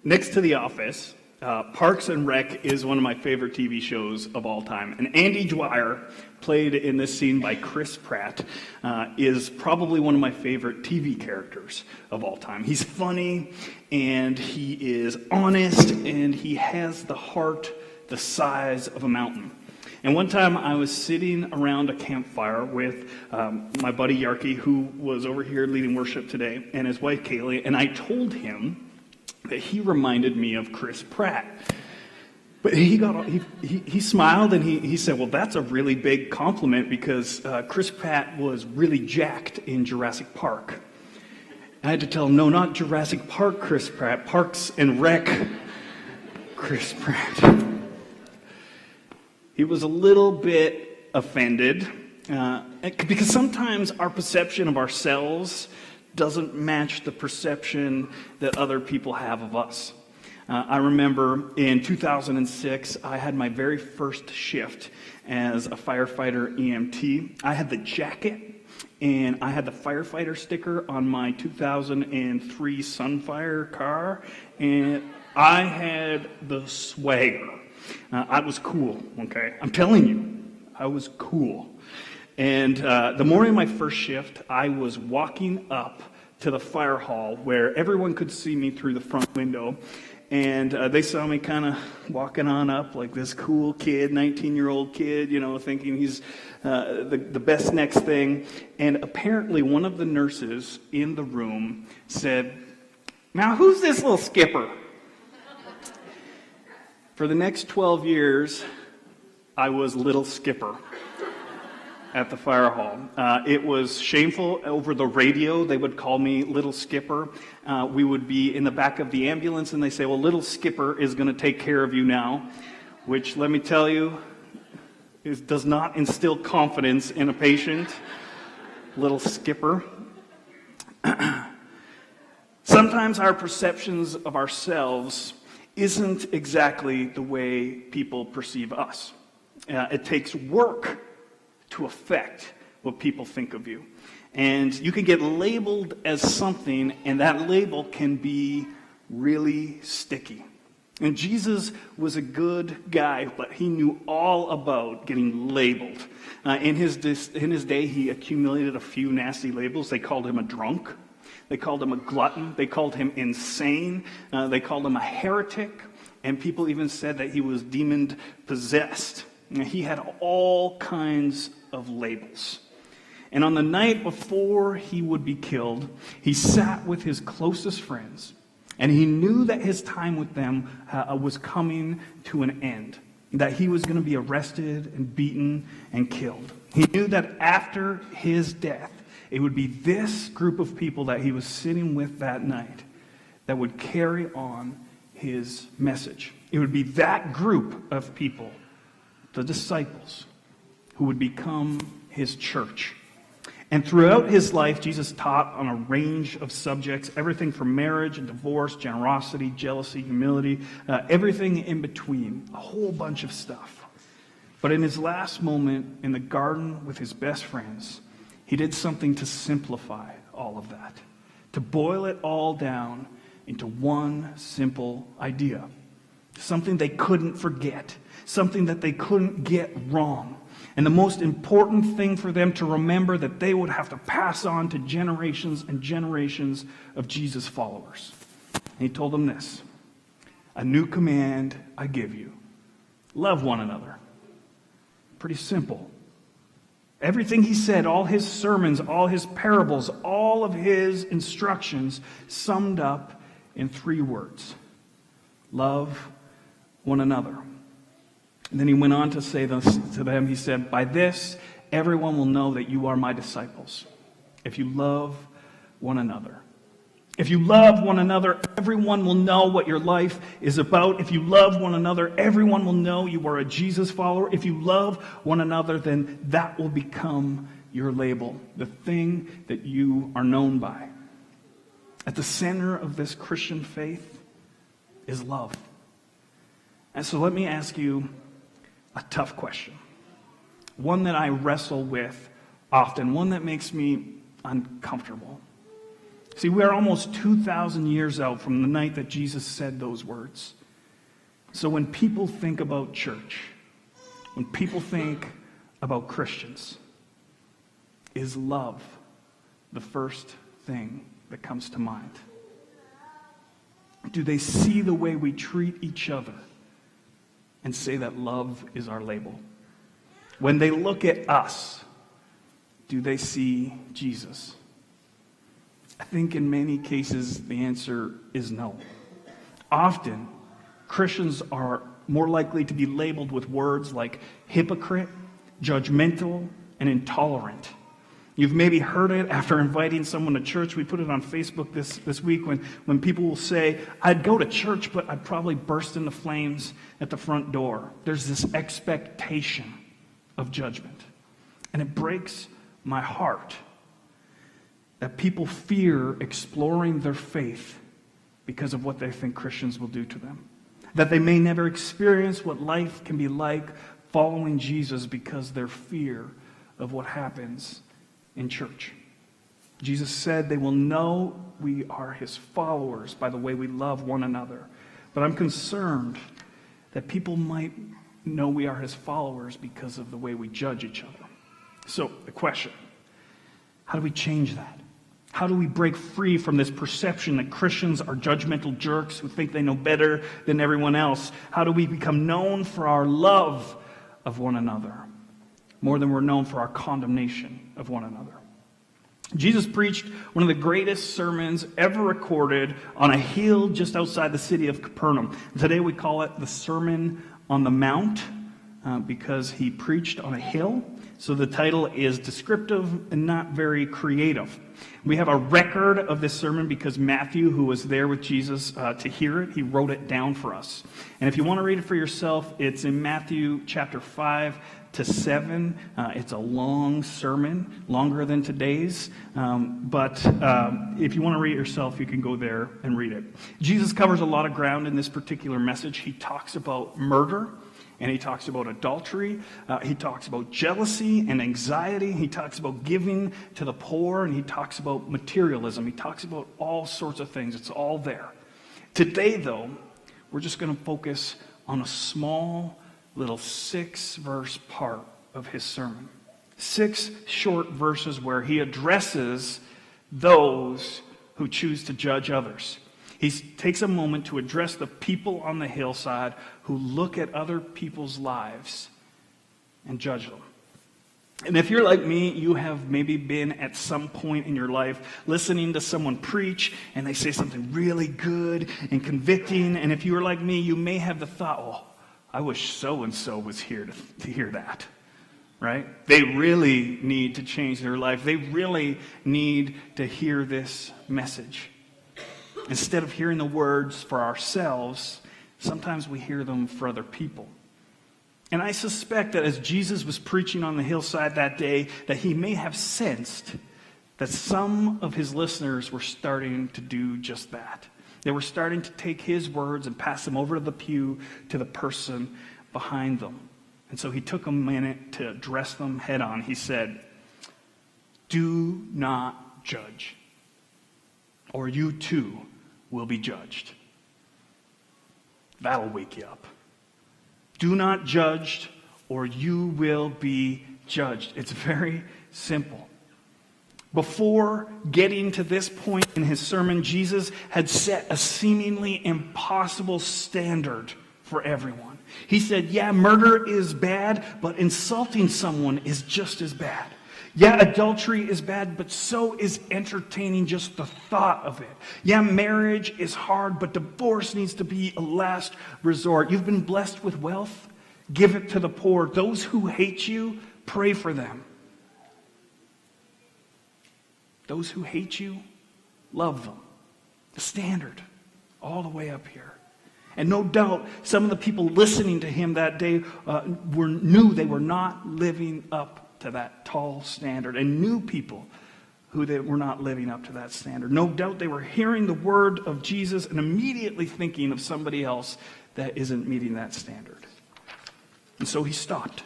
Next to The Office, Parks and Rec is one of my favorite TV shows of all time. And Andy Dwyer, played in this scene by Chris Pratt, is probably one of my favorite TV characters of all time. He's funny, and he is honest, and he has the heart the size of a mountain. And one time I was sitting around a campfire with my buddy Yarky, who was over here leading worship today, and his wife Kaylee, and I told him that he reminded me of Chris Pratt. But he smiled and he said, well, that's a really big compliment because Chris Pratt was really jacked in Jurassic Park. I had to tell him, no, not Jurassic Park Chris Pratt, Parks and Rec Chris Pratt. He was a little bit offended because sometimes our perception of ourselves doesn't match the perception that other people have of us. I remember in 2006, I had my very first shift as a firefighter EMT. I had the jacket and I had the firefighter sticker on my 2003 Sunfire car, and I had the swagger. I was cool, okay? I'm telling you, I was cool. And the morning of my first shift, I was walking up to the fire hall where everyone could see me through the front window. And they saw me kind of walking on up like this cool kid, 19-year-old kid, thinking he's the best next thing. And apparently one of the nurses in the room said, now who's this little skipper? For the next 12 years, I was Little Skipper at the fire hall. It was shameful. Over the radio, they would call me Little Skipper. We would be in the back of the ambulance, and they say, well, Little Skipper is going to take care of you now, which, let me tell you, does not instill confidence in a patient. Little Skipper. Sometimes our perceptions of ourselves isn't exactly the way people perceive us. It takes work to affect what people think of you. And you can get labeled as something, and that label can be really sticky. And Jesus was a good guy, but he knew all about getting labeled. In his day, he accumulated a few nasty labels. They called him a drunk. They called him a glutton. They called him insane. They called him a heretic. And people even said that he was demon-possessed. He had all kinds of labels. And on the night before he would be killed, he sat with his closest friends, and he knew that his time with them was coming to an end, that he was going to be arrested and beaten and killed. He knew that after his death, it would be this group of people that he was sitting with that night that would carry on his message. It would be that group of people, the disciples, who would become his church. And throughout his life, Jesus taught on a range of subjects, everything from marriage and divorce, generosity, jealousy, humility, everything in between, a whole bunch of stuff. But in his last moment in the garden with his best friends, he did something to simplify all of that, to boil it all down into one simple idea, something they couldn't forget, something that they couldn't get wrong. And the most important thing for them to remember that they would have to pass on to generations and generations of Jesus followers. And he told them this: a new command I give you. Love one another. Pretty simple. Everything he said, all his sermons, all his parables, all of his instructions summed up in 3 words. Love one another. And then he went on to say this to them. He said, by this, everyone will know that you are my disciples, if you love one another. If you love one another, everyone will know what your life is about. If you love one another, everyone will know you are a Jesus follower. If you love one another, then that will become your label, the thing that you are known by. At the center of this Christian faith is love. And so let me ask you a tough question, one that I wrestle with often, one that makes me uncomfortable. See, we are almost 2,000 years out from the night that Jesus said those words. So when people think about church, when people think about Christians, is love the first thing that comes to mind? Do they see the way we treat each other and say that love is our label? When they look at us, do they see Jesus? I think in many cases the answer is no. Often, Christians are more likely to be labeled with words like hypocrite, judgmental, and intolerant. You've maybe heard it after inviting someone to church. We put it on Facebook this week when people will say, I'd go to church, but I'd probably burst into flames at the front door. There's this expectation of judgment. And it breaks my heart that people fear exploring their faith because of what they think Christians will do to them. That they may never experience what life can be like following Jesus because their fear of what happens in church. Jesus said they will know we are his followers by the way we love one another. But I'm concerned that people might know we are his followers because of the way we judge each other. So the question, how do we change that? How do we break free from this perception that Christians are judgmental jerks who think they know better than everyone else? How do we become known for our love of one another more than we're known for our condemnation of one another? Jesus preached one of the greatest sermons ever recorded on a hill just outside the city of Capernaum. Today we call it the Sermon on the Mount because he preached on a hill. So the title is descriptive and not very creative. We have a record of this sermon because Matthew, who was there with Jesus to hear it, he wrote it down for us. And if you want to read it for yourself, it's in Matthew chapter 5 to 7. It's a long sermon, longer than today's. But if you want to read it yourself, you can go there and read it. Jesus covers a lot of ground in this particular message. He talks about murder. And he talks about adultery. He talks about jealousy and anxiety. He talks about giving to the poor. And he talks about materialism. He talks about all sorts of things. It's all there. Today, though, we're just going to focus on a small little 6-verse part of his sermon. 6 short verses where he addresses those who choose to judge others. He takes a moment to address the people on the hillside who look at other people's lives and judge them. And if you're like me, you have maybe been at some point in your life listening to someone preach and they say something really good and convicting. And if you were like me, you may have the thought, oh, I wish so-and-so was here to hear that. Right? They really need to change their life. They really need to hear this message. Instead of hearing the words for ourselves, sometimes we hear them for other people. And I suspect that as Jesus was preaching on the hillside that day, that he may have sensed that some of his listeners were starting to do just that. They were starting to take his words and pass them over to the pew to the person behind them. And so he took a minute to address them head on. He said, "Do not judge, or you too will be judged." That'll wake you up. Do not judge, or you will be judged. It's very simple. Before getting to this point in his sermon, Jesus had set a seemingly impossible standard for everyone. He said, yeah, murder is bad, but insulting someone is just as bad. Yeah, adultery is bad, but so is entertaining just the thought of it. Yeah, marriage is hard, but divorce needs to be a last resort. You've been blessed with wealth, give it to the poor. Those who hate you, pray for them. Those who hate you, love them. The standard, all the way up here. And no doubt, some of the people listening to him that day knew they were not living up to that tall standard, and knew people who they were not living up to that standard. No doubt they were hearing the word of Jesus and immediately thinking of somebody else that isn't meeting that standard. And so he stopped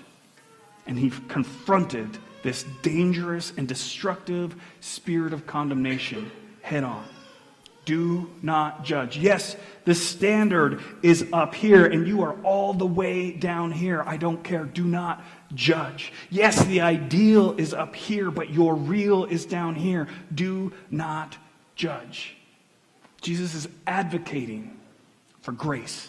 and he confronted this dangerous and destructive spirit of condemnation head on. Do not judge. Yes, the standard is up here and you are all the way down here. I don't care. Do not judge. Yes, the ideal is up here, but your real is down here. Do not judge. Jesus is advocating for grace.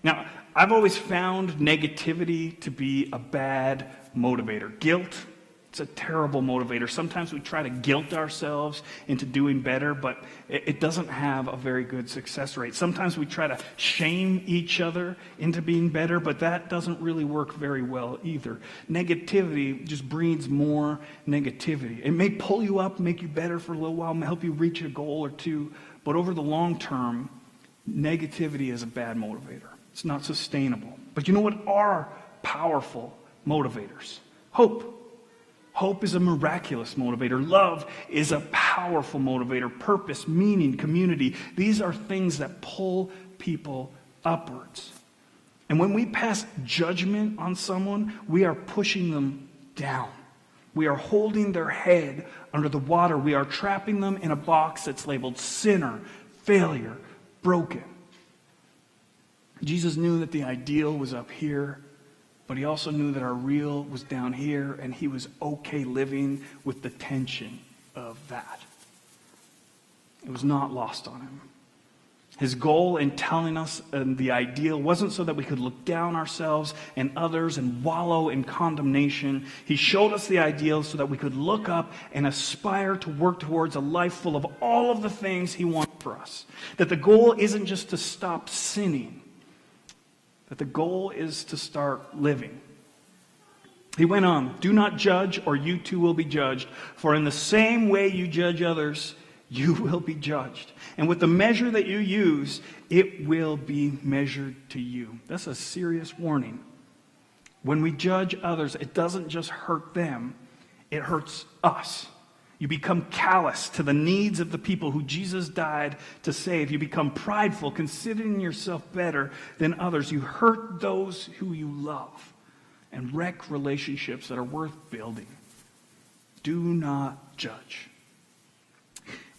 Now, I've always found negativity to be a bad motivator. Guilt, it's a terrible motivator. Sometimes we try to guilt ourselves into doing better, but it doesn't have a very good success rate. Sometimes we try to shame each other into being better, but that doesn't really work very well either. Negativity just breeds more negativity. It may pull you up, make you better for a little while, help you reach a goal or two, but over the long term, negativity is a bad motivator. It's not sustainable. But you know what are powerful motivators? Hope. Hope is a miraculous motivator. Love is a powerful motivator. Purpose, meaning, community. These are things that pull people upwards. And when we pass judgment on someone, we are pushing them down. We are holding their head under the water. We are trapping them in a box that's labeled sinner, failure, broken. Jesus knew that the ideal was up here, but he also knew that our real was down here, and he was okay living with the tension of that. It was not lost on him. His goal in telling us the ideal wasn't so that we could look down ourselves and others and wallow in condemnation. He showed us the ideal so that we could look up and aspire to work towards a life full of all of the things he wants for us. That the goal isn't just to stop sinning, that the goal is to start living. He went on, "Do not judge, or you too will be judged. For in the same way you judge others, you will be judged. And with the measure that you use, it will be measured to you." That's a serious warning. When we judge others, it doesn't just hurt them, it hurts us. You become callous to the needs of the people who Jesus died to save. You become prideful, considering yourself better than others. You hurt those who you love and wreck relationships that are worth building. Do not judge.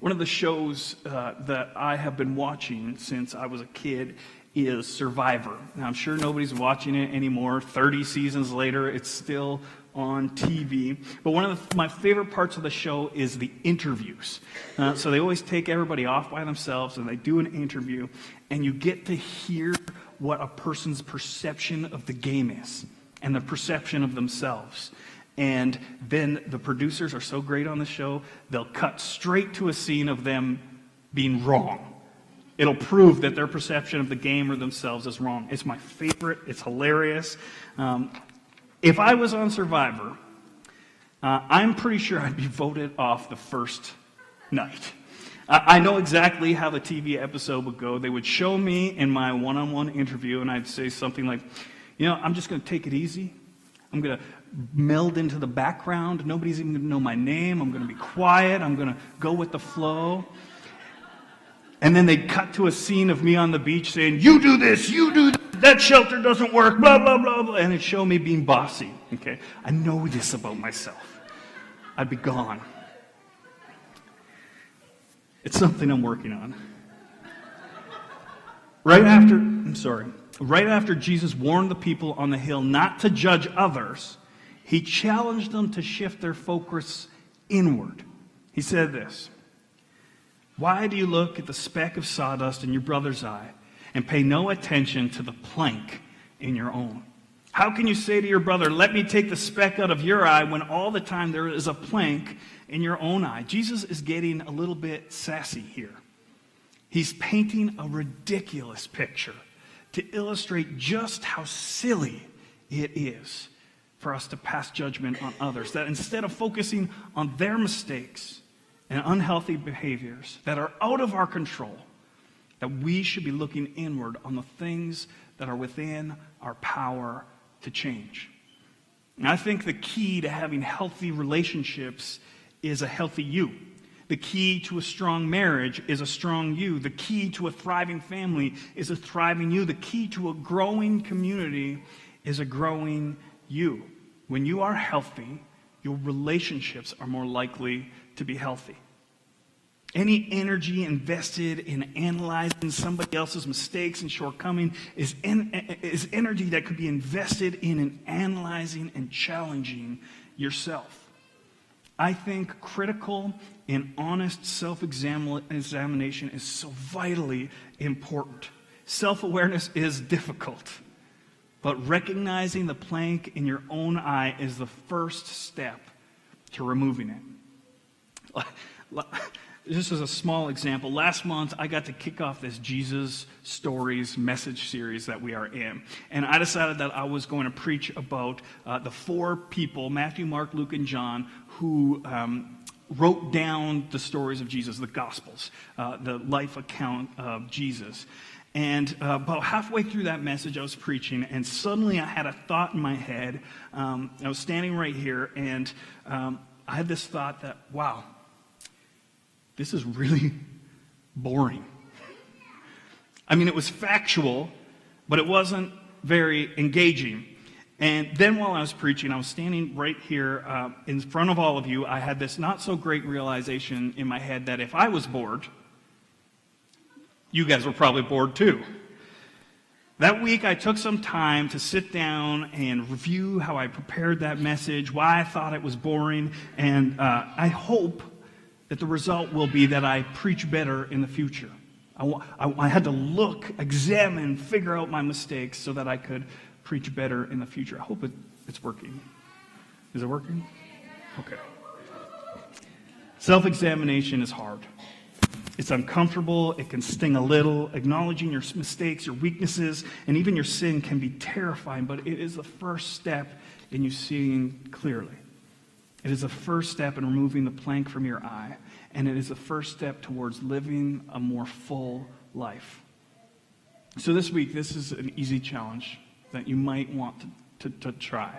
One of the shows that I have been watching since I was a kid is Survivor. Now, I'm sure nobody's watching it anymore. 30 seasons later, it's still on TV. But one of my favorite parts of the show is the interviews. So they always take everybody off by themselves and they do an interview, and you get to hear what a person's perception of the game is and the perception of themselves. And then the producers are so great on the show, they'll cut straight to a scene of them being wrong. It'll prove that their perception of the game or themselves is wrong. It's my favorite. It's hilarious. If I was on Survivor, I'm pretty sure I'd be voted off the first night. I know exactly how the TV episode would go. They would show me in my one-on-one interview, and I'd say something like, I'm just going to take it easy. I'm going to meld into the background. Nobody's even going to know my name. I'm going to be quiet. I'm going to go with the flow. And then they'd cut to a scene of me on the beach saying, "You do this, you do that shelter doesn't work, blah, blah, blah, blah." And it'd show me being bossy, okay? I know this about myself. I'd be gone. It's something I'm working on. Right after Jesus warned the people on the hill not to judge others, he challenged them to shift their focus inward. He said this, "Why do you look at the speck of sawdust in your brother's eye and pay no attention to the plank in your own? How can you say to your brother, 'Let me take the speck out of your eye,' when all the time there is a plank in your own eye?" Jesus is getting a little bit sassy here. He's painting a ridiculous picture to illustrate just how silly it is for us to pass judgment on others. That instead of focusing on their mistakes and unhealthy behaviors that are out of our control, that we should be looking inward on the things that are within our power to change. And I think the key to having healthy relationships is a healthy you. The key to a strong marriage is a strong you. The key to a thriving family is a thriving you. The key to a growing community is a growing you. When you are healthy, your relationships are more likely to be healthy. Any energy invested in analyzing somebody else's mistakes and shortcomings is energy that could be invested in analyzing and challenging yourself. I think critical and honest self-examination is so vitally important. Self-awareness is difficult, but recognizing the plank in your own eye is the first step to removing it. Just as a small example, last month I got to kick off this Jesus Stories message series that we are in. And I decided that I was going to preach about the four people, Matthew, Mark, Luke, and John, who wrote down the stories of Jesus, the Gospels, the life account of Jesus. And about halfway through that message I was preaching, and suddenly I had a thought in my head. I was standing right here, and I had this thought that, wow, this is really boring. I mean, it was factual, but it wasn't very engaging. And then while I was preaching, I was standing right here in front of all of you. I had this not so great realization in my head that if I was bored, you guys were probably bored too. That week, I took some time to sit down and review how I prepared that message, why I thought it was boring, and I hope that the result will be that I preach better in the future. I had to look, examine, figure out my mistakes so that I could preach better in the future. I hope it's working. Is it working? Okay. Self-examination is hard. It's uncomfortable. It can sting a little. Acknowledging your mistakes, your weaknesses, and even your sin can be terrifying, but it is the first step in you seeing clearly. It is the first step in removing the plank from your eye, and it is the first step towards living a more full life. So this week, this is an easy challenge that you might want to try.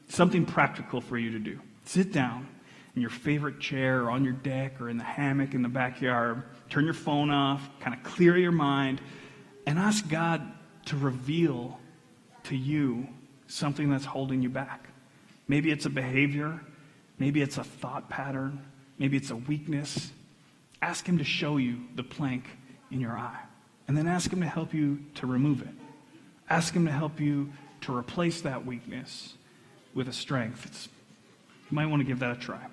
Something practical for you to do. Sit down in your favorite chair or on your deck or in the hammock in the backyard. Turn your phone off, kind of clear your mind, and ask God to reveal to you something that's holding you back. Maybe it's a behavior. Maybe it's a thought pattern. Maybe it's a weakness. Ask Him to show you the plank in your eye. And then ask Him to help you to remove it. Ask Him to help you to replace that weakness with a strength. You might want to give that a try.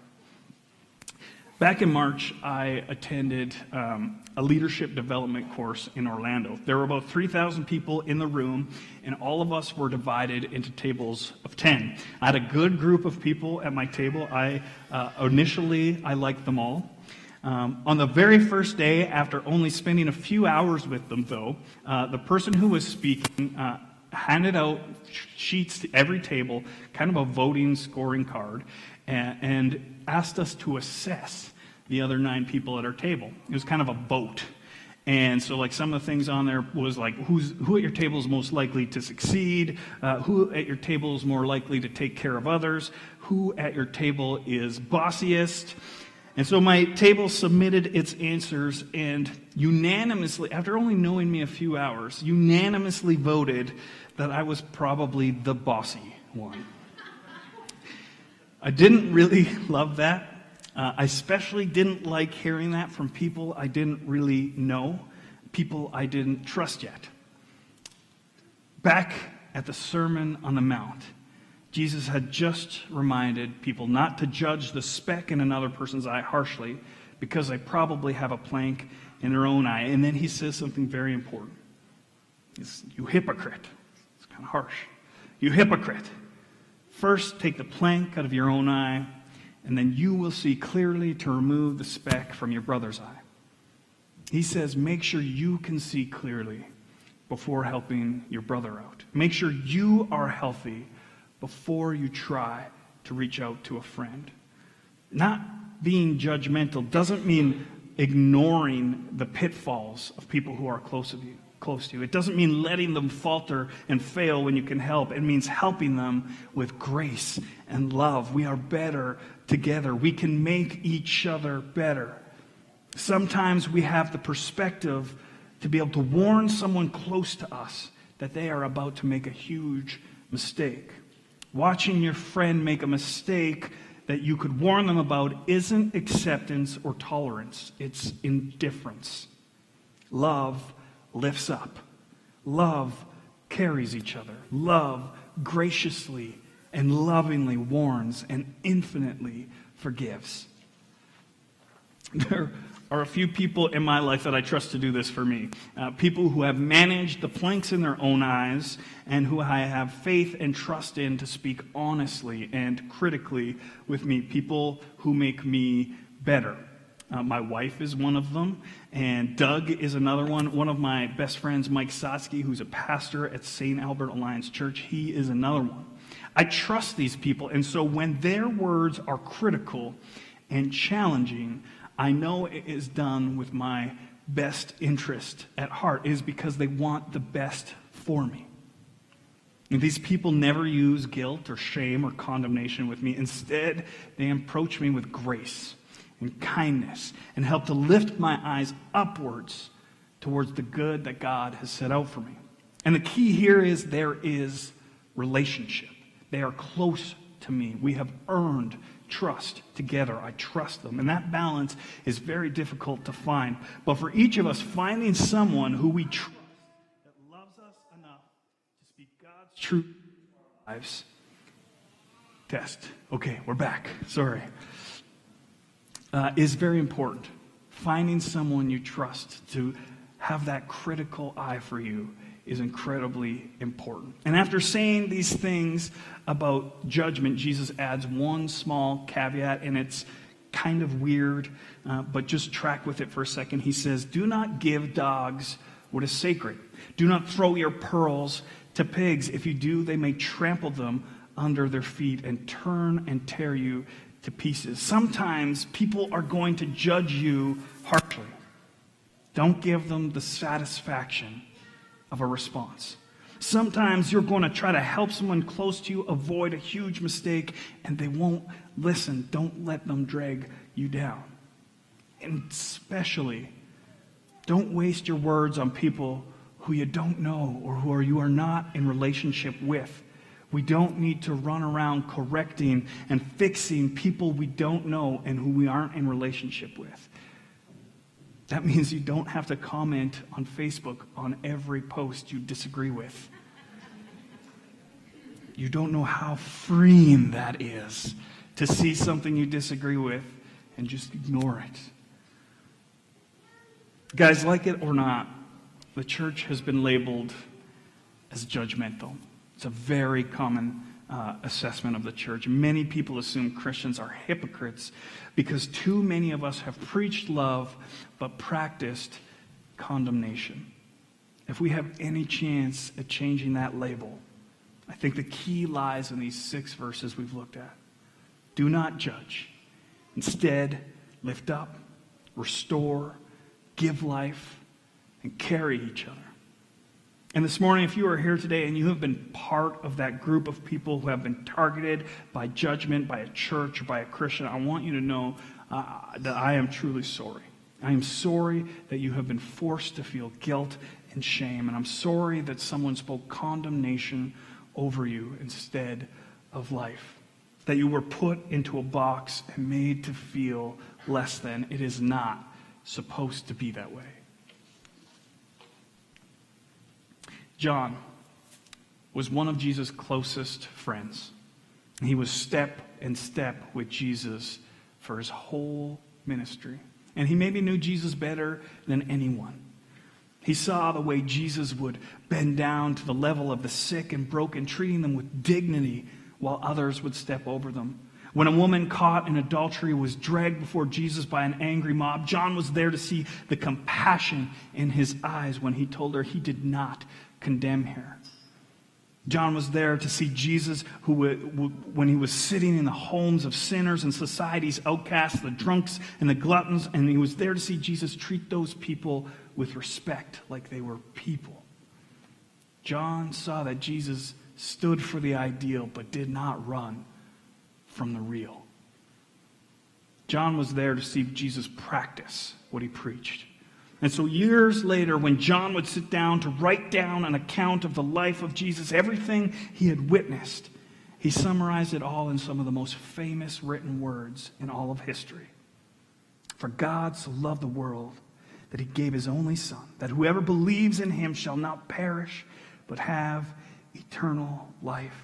Back in March, I attended a leadership development course in Orlando. There were about 3,000 people in the room, and all of us were divided into tables of 10. I had a good group of people at my table. Initially, I liked them all. On the very first day, after only spending a few hours with them, though, the person who was speaking handed out sheets to every table, kind of a voting scoring card, and asked us to assess the other 9 people at our table. It was kind of a vote. And so like some of the things on there was like who at your table is most likely to succeed, who at your table is more likely to take care of others, who at your table is bossiest. And so my table submitted its answers and unanimously, after only knowing me a few hours, unanimously voted that I was probably the bossy one. I didn't really love that. I especially didn't like hearing that from people I didn't really know, people I didn't trust yet. Back at the Sermon on the Mount, Jesus had just reminded people not to judge the speck in another person's eye harshly because they probably have a plank in their own eye. And then he says something very important. You hypocrite. It's kind of harsh. You hypocrite. First, take the plank out of your own eye, and then you will see clearly to remove the speck from your brother's eye. He says, make sure you can see clearly before helping your brother out. Make sure you are healthy before you try to reach out to a friend. Not being judgmental doesn't mean ignoring the pitfalls of people who are close to you. It doesn't mean letting them falter and fail when you can help. It means helping them with grace and love. We are better together. We can make each other better. Sometimes we have the perspective to be able to warn someone close to us that they are about to make a huge mistake. Watching your friend make a mistake that you could warn them about isn't acceptance or tolerance, it's indifference. Love lifts up. Love carries each other. Love graciously and lovingly warns and infinitely forgives. There are a few people in my life that I trust to do this for me. People who have managed the planks in their own eyes and who I have faith and trust in to speak honestly and critically with me. People who make me better. My wife is one of them, and Doug is another one. One of my best friends, Mike Sotsky, who's a pastor at St. Albert Alliance Church, he is another one. I trust these people, and so when their words are critical and challenging, I know it is done with my best interest at heart. It is because they want the best for me. And these people never use guilt or shame or condemnation with me. Instead, they approach me with grace and kindness and help to lift my eyes upwards towards the good that God has set out for me. And the key here is there is relationship. They are close to me. We have earned trust together. I trust them. And that balance is very difficult to find. But for each of us, finding someone who we trust that loves us enough to speak God's truth in our lives. Test. Okay, we're back. Sorry. Is very important. Finding someone you trust to have that critical eye for you is incredibly important. And after saying these things about judgment, Jesus adds one small caveat, and it's kind of weird, but just track with it for a second. He says, do not give dogs what is sacred. Do not throw your pearls to pigs. If you do, they may trample them under their feet and turn and tear you to pieces. Sometimes people are going to judge you harshly. Don't give them the satisfaction of a response. Sometimes you're going to try to help someone close to you avoid a huge mistake, and they won't listen. Don't let them drag you down. And especially, don't waste your words on people who you don't know or who you are not in relationship with. We don't need to run around correcting and fixing people we don't know and who we aren't in relationship with. That means you don't have to comment on Facebook on every post you disagree with. You don't know how freeing that is to see something you disagree with and just ignore it. Guys, like it or not, the church has been labeled as judgmental. It's a very common assessment of the church. Many people assume Christians are hypocrites because too many of us have preached love but practiced condemnation. If we have any chance at changing that label, I think the key lies in these 6 verses we've looked at. Do not judge. Instead, lift up, restore, give life, and carry each other. And this morning, if you are here today and you have been part of that group of people who have been targeted by judgment, by a church, or by a Christian, I want you to know that I am truly sorry. I am sorry that you have been forced to feel guilt and shame. And I'm sorry that someone spoke condemnation over you instead of life. That you were put into a box and made to feel less than. It is not supposed to be that way. John was one of Jesus' closest friends. He was step in step with Jesus for his whole ministry. And he maybe knew Jesus better than anyone. He saw the way Jesus would bend down to the level of the sick and broken, treating them with dignity while others would step over them. When a woman caught in adultery was dragged before Jesus by an angry mob, John was there to see the compassion in his eyes when he told her he did not condemn her. John was there to see Jesus when he was sitting in the homes of sinners and society's outcasts, the drunks and the gluttons, and he was there to see Jesus treat those people with respect like they were people. John saw that Jesus stood for the ideal but did not run from the real. John was there to see Jesus practice what he preached. And so years later, when John would sit down to write down an account of the life of Jesus, everything he had witnessed, He summarized it all in some of the most famous written words in all of history. For God so loved the world that he gave his only Son, that whoever believes in him shall not perish, but have eternal life.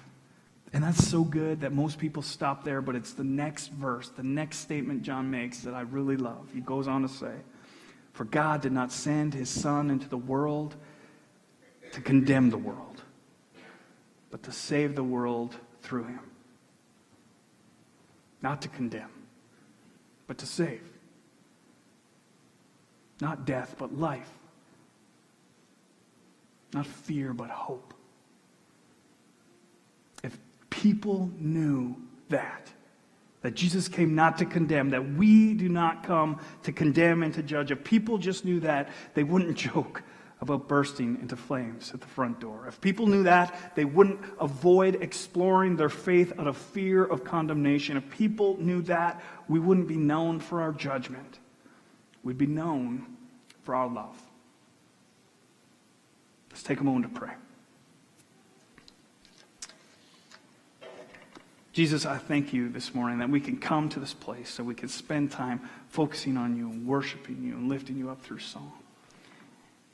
And that's so good that most people stop there, but it's the next verse, the next statement John makes that I really love. He goes on to say, for God did not send his Son into the world to condemn the world, but to save the world through him. Not to condemn, but to save. Not death, but life. Not fear, but hope. If people knew that Jesus came not to condemn, that we do not come to condemn and to judge, if people just knew that, they wouldn't joke about bursting into flames at the front door. If people knew that, they wouldn't avoid exploring their faith out of fear of condemnation. If people knew that, we wouldn't be known for our judgment. We'd be known for our love. Let's take a moment to pray. Jesus, I thank you this morning that we can come to this place so we can spend time focusing on you and worshiping you and lifting you up through song.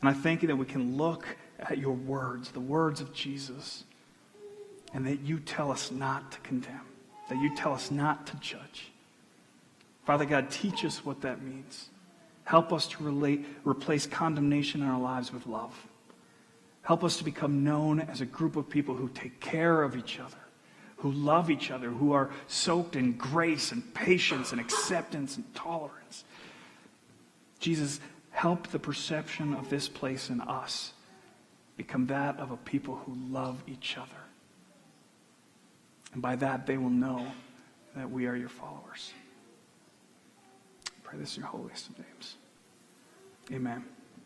And I thank you that we can look at your words, the words of Jesus, and that you tell us not to condemn, that you tell us not to judge. Father God, teach us what that means. Help us to replace condemnation in our lives with love. Help us to become known as a group of people who take care of each other, who love each other, who are soaked in grace and patience and acceptance and tolerance. Jesus, help the perception of this place in us become that of a people who love each other. And by that, they will know that we are your followers. I pray this in your holiest of names. Amen.